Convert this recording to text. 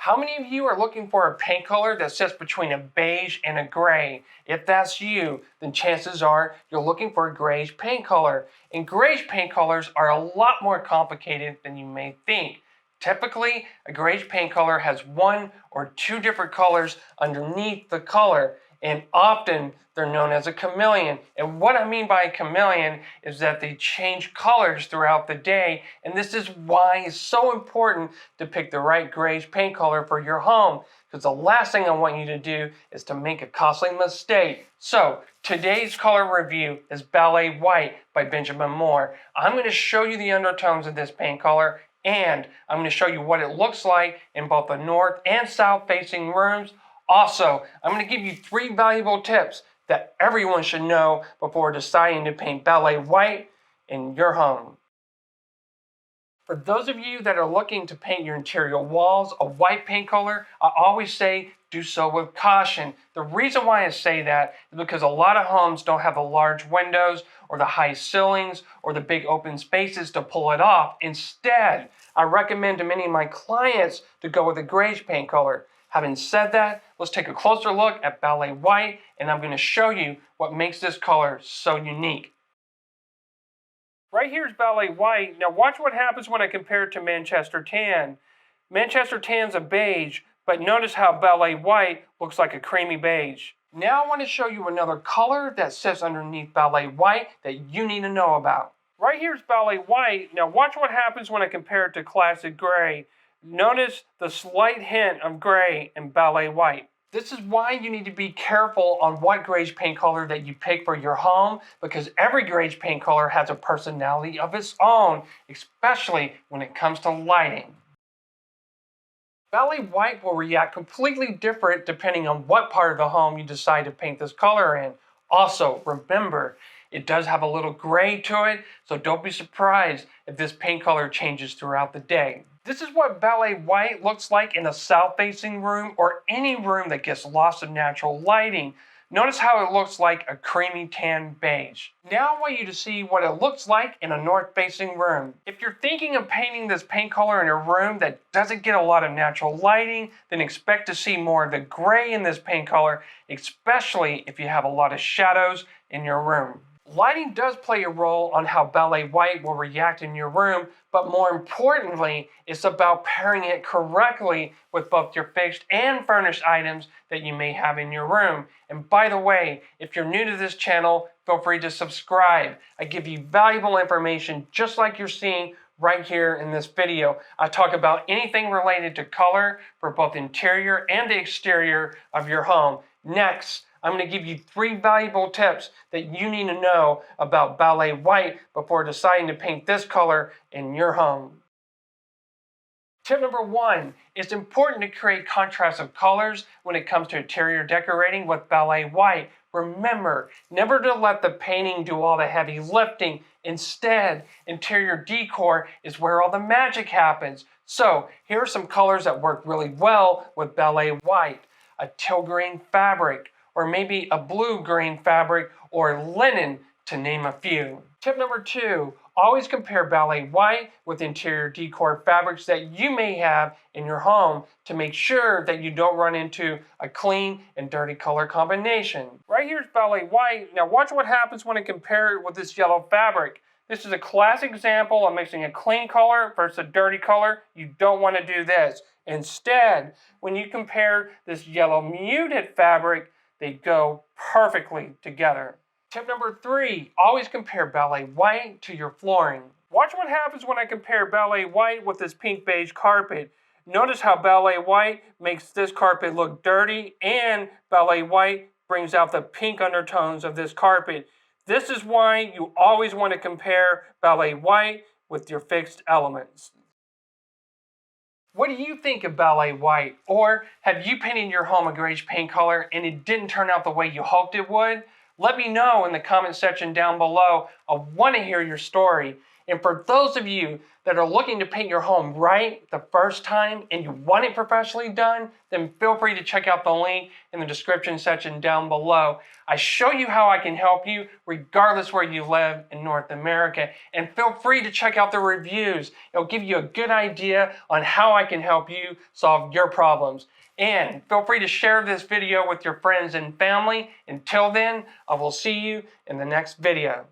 How many of you are looking for a paint color that sits between a beige and a gray? If that's you, then chances are you're looking for a greige paint color. And greige paint colors are a lot more complicated than you may think. Typically, a greige paint color has one or two different colors underneath the color, and often they're known as a chameleon. And what I mean by a chameleon is that they change colors throughout the day, and this is why it's so important to pick the right greige paint color for your home, because the last thing I want you to do is to make a costly mistake. So today's color review is Ballet White by Benjamin Moore. I'm going to show you the undertones of this paint color, and I'm going to show you what it looks like in both the north and south facing rooms. Also, I'm going to give you 3 valuable tips that everyone should know before deciding to paint Ballet White in your home. For those of you that are looking to paint your interior walls a white paint color, I always say do so with caution. The reason why I say that is because a lot of homes don't have the large windows or the high ceilings or the big open spaces to pull it off. Instead, I recommend to many of my clients to go with a greige paint color. Having said that, let's take a closer look at Ballet White, and I'm going to show you what makes this color so unique. Right here is Ballet White. Now watch what happens when I compare it to Manchester Tan. Manchester Tan's a beige, but notice how Ballet White looks like a creamy beige. Now I want to show you another color that sits underneath Ballet White that you need to know about. Right here is Ballet White. Now watch what happens when I compare it to Classic Gray. Notice the slight hint of gray in Ballet White. This is why you need to be careful on what greige paint color that you pick for your home, because every greige paint color has a personality of its own, especially when it comes to lighting. Ballet White will react completely different depending on what part of the home you decide to paint this color in. Also, remember, it does have a little gray to it, so don't be surprised if this paint color changes throughout the day. This is what Ballet White looks like in a south-facing room or any room that gets lots of natural lighting. Notice how it looks like a creamy tan beige. Now I want you to see what it looks like in a north-facing room. If you're thinking of painting this paint color in a room that doesn't get a lot of natural lighting, then expect to see more of the gray in this paint color, especially if you have a lot of shadows in your room. Lighting does play a role on how Ballet White will react in your room, but more importantly, it's about pairing it correctly with both your fixed and furnished items that you may have in your room. And by the way, if you're new to this channel, feel free to subscribe. I give you valuable information just like you're seeing right here in this video. I talk about anything related to color for both interior and the exterior of your home. Next, I'm going to give you 3 valuable tips that you need to know about Ballet White before deciding to paint this color in your home. Tip number 1, it's important to create contrast of colors when it comes to interior decorating with Ballet White. Remember, never to let the painting do all the heavy lifting. Instead, interior decor is where all the magic happens. So, here are some colors that work really well with Ballet White. A teal green fabric, or maybe a blue-green fabric, or linen, to name a few. Tip number 2, always compare Ballet White with interior decor fabrics that you may have in your home to make sure that you don't run into a clean and dirty color combination. Right here's Ballet White. Now watch what happens when I compare it with this yellow fabric. This is a classic example of mixing a clean color versus a dirty color. You don't want to do this. Instead, when you compare this yellow muted fabric, they go perfectly together. Tip number 3, always compare Ballet White to your flooring. Watch what happens when I compare Ballet White with this pink beige carpet. Notice how Ballet White makes this carpet look dirty, and Ballet White brings out the pink undertones of this carpet. This is why you always want to compare Ballet White with your fixed elements. What do you think of Ballet White? Or have you painted your home a greige paint color and it didn't turn out the way you hoped it would? Let me know in the comment section down below. I want to hear your story. And for those of you that are looking to paint your home right the first time and you want it professionally done, then feel free to check out the link in the description section down below. I show you how I can help you regardless where you live in North America. And feel free to check out the reviews. It'll give you a good idea on how I can help you solve your problems. And feel free to share this video with your friends and family. Until then, I will see you in the next video.